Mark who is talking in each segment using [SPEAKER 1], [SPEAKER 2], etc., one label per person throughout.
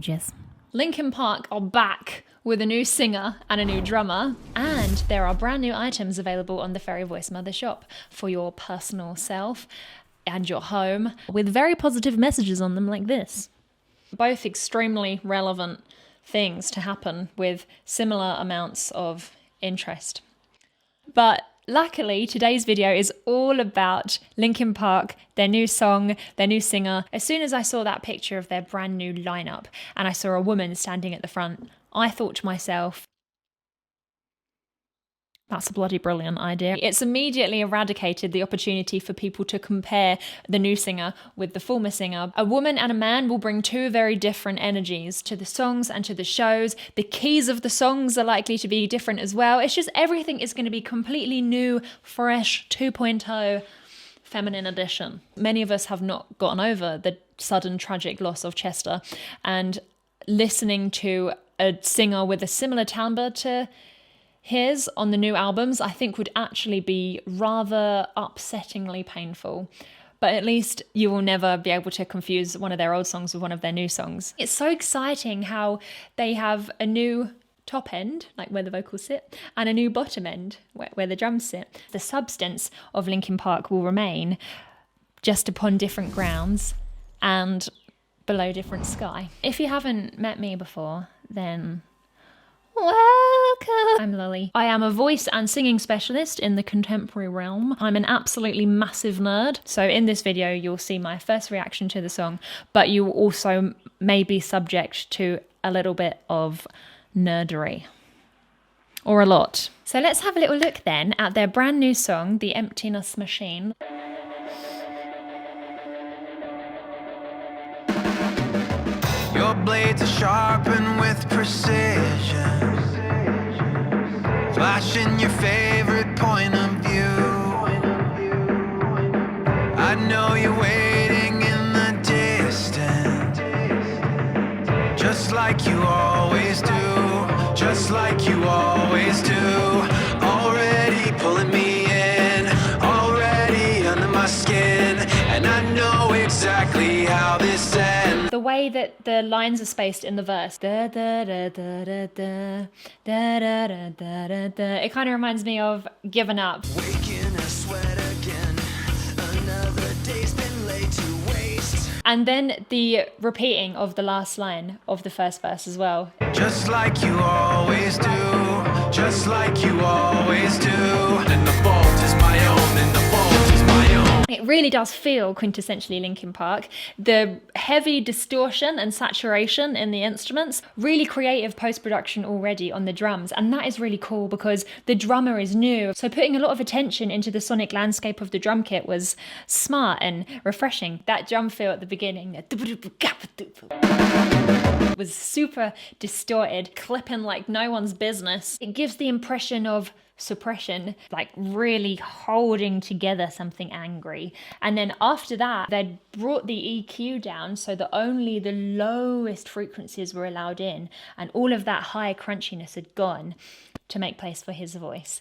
[SPEAKER 1] gorgeous.
[SPEAKER 2] Linkin Park are back with a new singer and a new drummer, and there are brand new items available on the Fairy Voice Mother shop for your personal self and your home, with very positive messages on them like this. Both extremely relevant things to happen with similar amounts of interest. But luckily, today's video is all about Linkin Park, their new song, their new singer. As soon as I saw that picture of their brand new lineup and I saw a woman standing at the front, I thought to myself, that's a bloody brilliant idea. It's immediately eradicated the opportunity for people to compare the new singer with the former singer. A woman and a man will bring two very different energies to the songs and to the shows. The keys of the songs are likely to be different as well. It's just everything is going to be completely new, fresh, 2.0 feminine edition. Many of us have not gotten over the sudden tragic loss of Chester, and listening to a singer with a similar timbre to his on the new albums, I think would actually be rather upsettingly painful. But at least you will never be able to confuse one of their old songs with one of their new songs. It's so exciting how they have a new top end, like where the vocals sit, and a new bottom end, where the drums sit. The substance of Linkin Park will remain, just upon different grounds and below different sky. If you haven't met me before, then welcome! I'm Lolli. I am a voice and singing specialist in the contemporary realm. I'm an absolutely massive nerd. So in this video, you'll see my first reaction to the song, but you also may be subject to a little bit of nerdery. Or a lot. So let's have a little look then at their brand new song, The Emptiness Machine.
[SPEAKER 3] Your blades are sharpened with precision, flashing your favorite point of view. I know you're waiting in the distance, just like you always do, just like you always do. Already pulling me in, already under my skin, and I know exactly how this ends.
[SPEAKER 2] The way that the lines are spaced in the verse, da, da, da, da, da, da, da, da, da, da, da, da. It kind of reminds me of Given Up.
[SPEAKER 3] Waking a sweat again, another day's been laid to waste.
[SPEAKER 2] And then the repeating of the last line of the first verse as well.
[SPEAKER 3] Just like you always do, just like you always do. And the fault is my own, and the fault is my own.
[SPEAKER 2] It really does feel quintessentially Linkin Park. The heavy distortion and saturation in the instruments, really creative post-production already on the drums, and that is really cool because the drummer is new. So putting a lot of attention into the sonic landscape of the drum kit was smart and refreshing. That drum fill at the beginning was super distorted, clipping like no one's business. It gives the impression of suppression, like really holding together something angry. And then after that, they brought the EQ down so that only the lowest frequencies were allowed in, and all of that high crunchiness had gone to make place for his voice.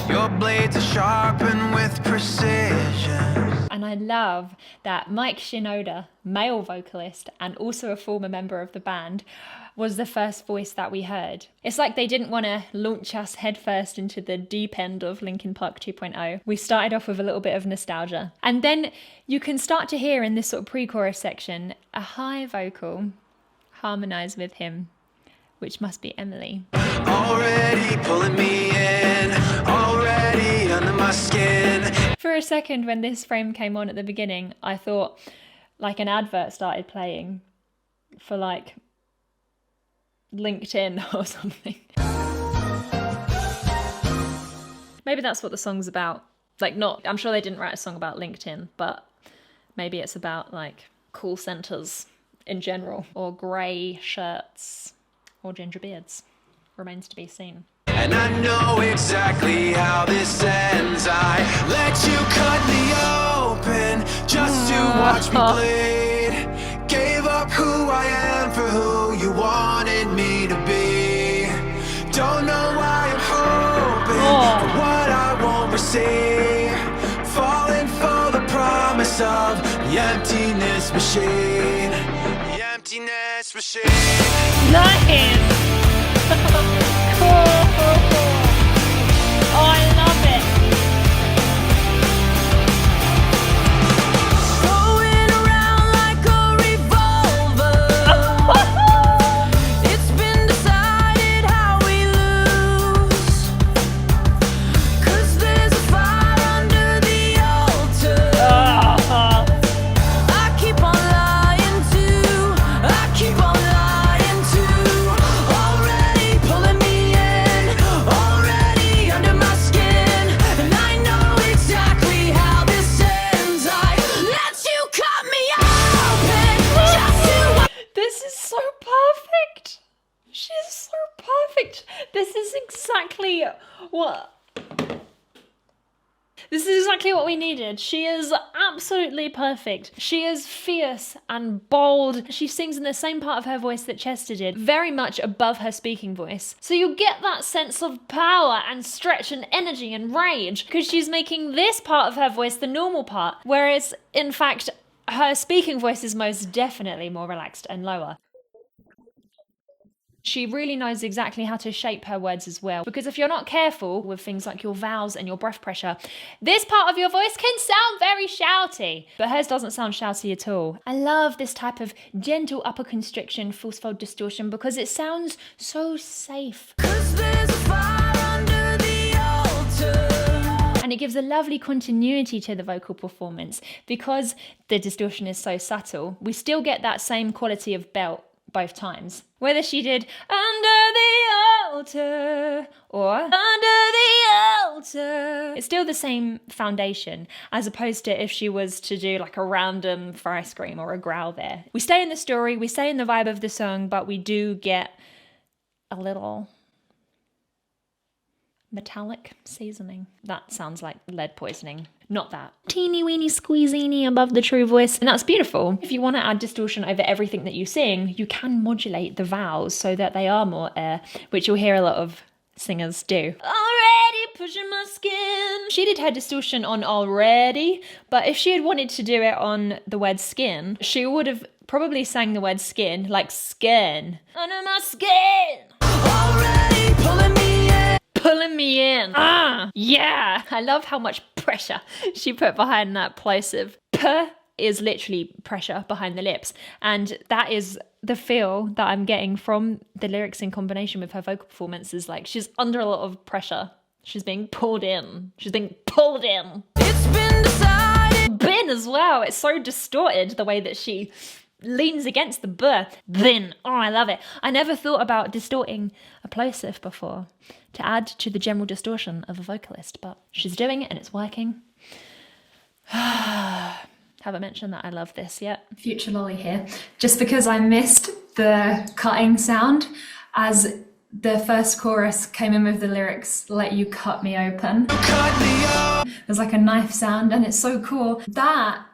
[SPEAKER 3] Your blades are sharpened with precision.
[SPEAKER 2] And I love that Mike Shinoda, male vocalist and also a former member of the band, was the first voice that we heard. It's like they didn't want to launch us headfirst into the deep end of Linkin Park 2.0. We started off with a little bit of nostalgia. And then you can start to hear in this sort of pre-chorus section a high vocal harmonise with him, which must be Emily.
[SPEAKER 3] Already pulling me in, already under my skin.
[SPEAKER 2] For a second when this frame came on at the beginning, I thought like an advert started playing for like LinkedIn or something. Maybe that's what the song's about. Like not, I'm sure they didn't write a song about LinkedIn, but maybe it's about like call centers in general, or grey shirts, or ginger beards. Remains to be seen.
[SPEAKER 3] And I know exactly how this ends. I let you cut me open just to watch me bleed. Gave up who I am for who you wanted me to be. Don't know why I'm hoping for what I won't receive. Falling for the promise of the emptiness machine. The emptiness emptiness machine.
[SPEAKER 2] Nice! Cool. Oh, I love it.
[SPEAKER 3] Going around like a revolver. It's been decided how we lose. 'Cause there's a fire under the altar. I keep on lying to. I keep on lying to. Already pulling me in. Already under my skin. And I know exactly how this ends. I let you cut me open. Just to
[SPEAKER 2] This is so perfect. She's so perfect. This is exactly what we needed. She is absolutely perfect. She is fierce and bold. She sings in the same part of her voice that Chester did, very much above her speaking voice. So you get that sense of power and stretch and energy and rage because she's making this part of her voice the normal part, whereas in fact her speaking voice is most definitely more relaxed and lower. She really knows exactly how to shape her words as well, because if you're not careful with things like your vowels and your breath pressure, this part of your voice can sound very shouty, but hers doesn't sound shouty at all. I love this type of gentle upper constriction, false fold distortion, because it sounds so safe.
[SPEAKER 3] 'Cause there's a fire under the altar.
[SPEAKER 2] And it gives a lovely continuity to the vocal performance. Because the distortion is so subtle, we still get that same quality of belt both times. Whether she did under the altar or under the altar, it's still the same foundation, as opposed to if she was to do like a random fry scream or a growl there. We stay in the story, we stay in the vibe of the song, but we do get a little metallic seasoning. That sounds like lead poisoning. Not that. Teeny weeny squeezini above the true voice. And that's beautiful. If you want to add distortion over everything that you sing, you can modulate the vowels so that they are more air, which you'll hear a lot of singers do. Already pushing my skin. She did her distortion on already, but if she had wanted to do it on the word skin, she would have probably sang the word skin, like skin. Under my skin.
[SPEAKER 3] Already pulling me in.
[SPEAKER 2] Pulling me in. Yeah. I love how much pressure she put behind that plosive. P is literally pressure behind the lips. And that is the feel that I'm getting from the lyrics in combination with her vocal performances. Like, she's under a lot of pressure. She's being pulled in. She's being pulled in.
[SPEAKER 3] It's been decided.
[SPEAKER 2] Bin as well. It's so distorted the way that she leans against the b. Then. Oh, I love it. I never thought about distorting a plosive before to add to the general distortion of a vocalist, but she's doing it and it's working. Haven't mentioned that I love this yet. Future Lolli here. Just because I missed the cutting sound as the first chorus came in with the lyrics, let you cut me open.
[SPEAKER 3] Cut me open.
[SPEAKER 2] There's like a knife sound and it's so cool. That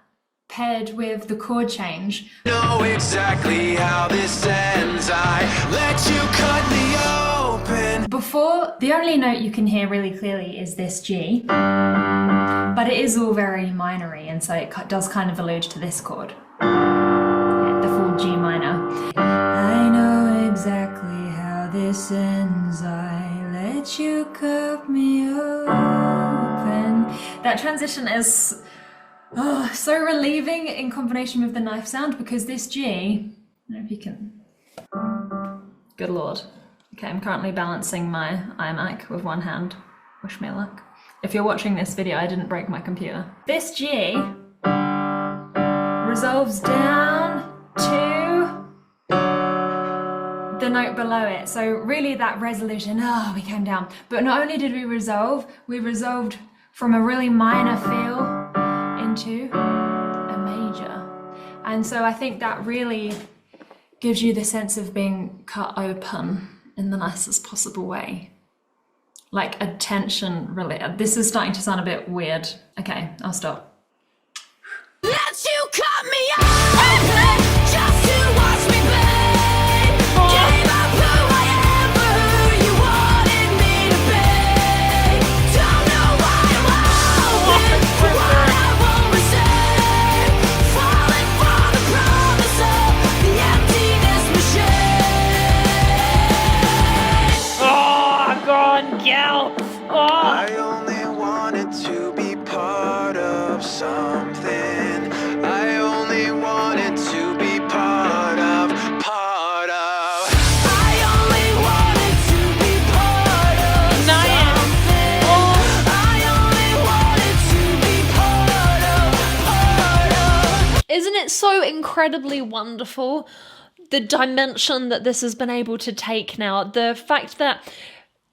[SPEAKER 2] paired with the chord change.
[SPEAKER 3] Know exactly how this ends. I let you cut me open.
[SPEAKER 2] Before, the only note you can hear really clearly is this G, but it is all very minory, and so it does kind of allude to this chord. Yeah, the full G minor. I know exactly how this ends. I let you cut me open. That transition is so relieving in combination with the knife sound, because this G, I don't know if you can. Good lord. Okay, I'm currently balancing my iMac with one hand. Wish me luck. If you're watching this video, I didn't break my computer. This G resolves down to the note below it. So really that resolution, we came down. But not only did we resolved from a really minor feel into a major. And so I think that really gives you the sense of being cut open in the nicest possible way. Like a tension really. This is starting to sound a bit weird. Okay, I'll stop.
[SPEAKER 3] Let you cut me open just to watch me bleed. Gave up who I am for who you wanted me to be. Don't know why I'm open for what I won't receive. Falling for the promise of the emptiness machine.
[SPEAKER 2] incredibly wonderful. The dimension that this has been able to take now, the fact that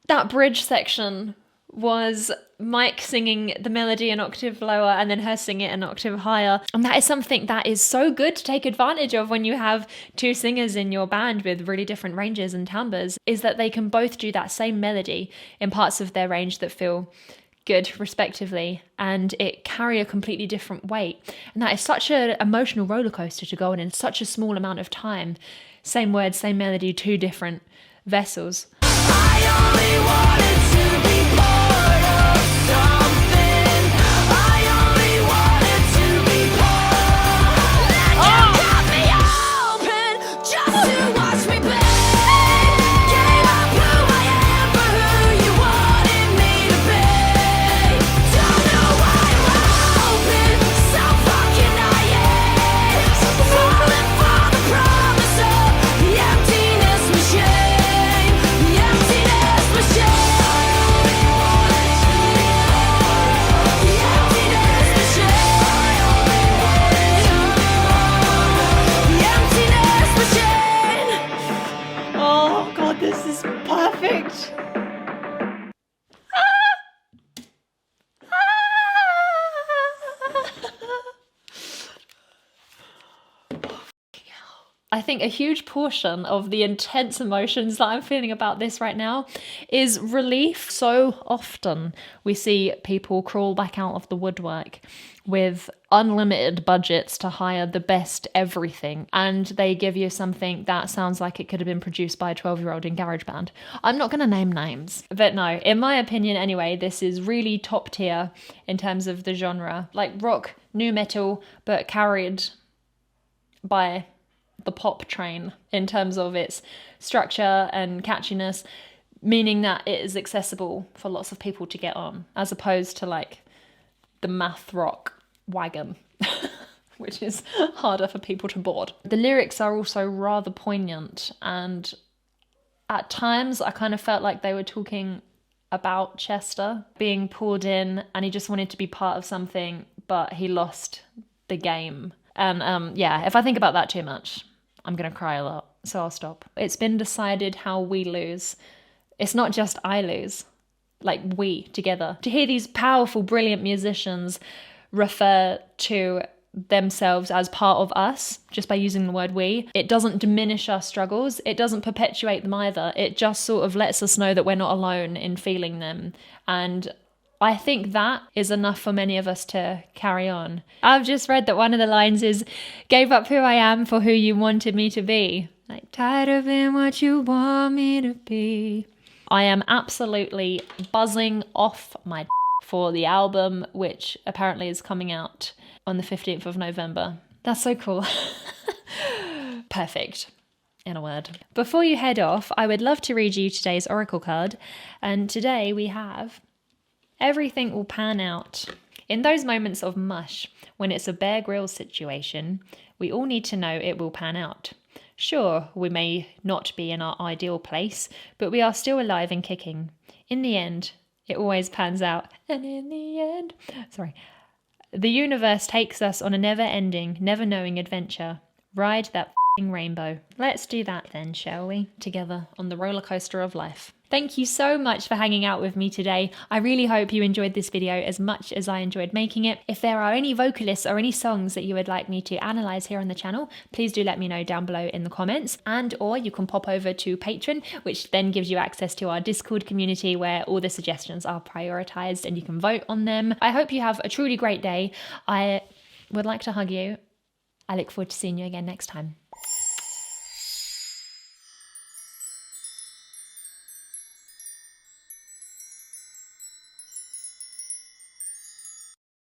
[SPEAKER 2] that bridge section was Mike singing the melody an octave lower and then her singing it an octave higher. And that is something that is so good to take advantage of when you have two singers in your band with really different ranges and timbres, is that they can both do that same melody in parts of their range that feel good respectively, and it carry a completely different weight. And that is such an emotional roller coaster to go on in such a small amount of time. Same words, same melody, two different vessels.
[SPEAKER 3] I only wanted to be part of something. I only wanted to be part. You got me open just to watch me play. Gave up who I am for who you wanted me to be. Don't know why I'm open, so fucking naive. Falling for the promise of the emptiness machine. The emptiness machine. The emptiness machine. The emptiness machine.
[SPEAKER 2] Oh god, this is perfect. I think a huge portion of the intense emotions that I'm feeling about this right now is relief. So often we see people crawl back out of the woodwork with unlimited budgets to hire the best everything, and they give you something that sounds like it could have been produced by a 12-year-old in GarageBand. I'm not going to name names, but no, in my opinion anyway, this is really top tier in terms of the genre, like rock, nu metal, but carried by the pop train in terms of its structure and catchiness, meaning that it is accessible for lots of people to get on, as opposed to like the math rock wagon, which is harder for people to board. The lyrics are also rather poignant, and at times I kind of felt like they were talking about Chester being pulled in and he just wanted to be part of something, but he lost the game. And yeah, if I think about that too much, I'm going to cry a lot, so I'll stop. It's been decided how we lose. It's not just I lose, like we together. To hear these powerful, brilliant musicians refer to themselves as part of us just by using the word we, it doesn't diminish our struggles. It doesn't perpetuate them either. It just sort of lets us know that we're not alone in feeling them. And I think that is enough for many of us to carry on. I've just read that one of the lines is, gave up who I am for who you wanted me to be. Like, tired of being what you want me to be. I am absolutely buzzing off my for the album, which apparently is coming out on the 15th of November. That's so cool. Perfect. In a word. Before you head off, I would love to read you today's oracle card. And today we have, everything will pan out. In those moments of mush, when it's a Bear Grylls situation, we all need to know it will pan out. Sure, we may not be in our ideal place, but we are still alive and kicking. In the end, it always pans out. And in the end, the universe takes us on a never-ending, never-knowing adventure. Ride that f***ing rainbow. Let's do that then, shall we? Together on the roller coaster of life. Thank you so much for hanging out with me today. I really hope you enjoyed this video as much as I enjoyed making it. If there are any vocalists or any songs that you would like me to analyse here on the channel, please do let me know down below in the comments. And or you can pop over to Patreon, which then gives you access to our Discord community where all the suggestions are prioritised and you can vote on them. I hope you have a truly great day. I would like to hug you. I look forward to seeing you again next time.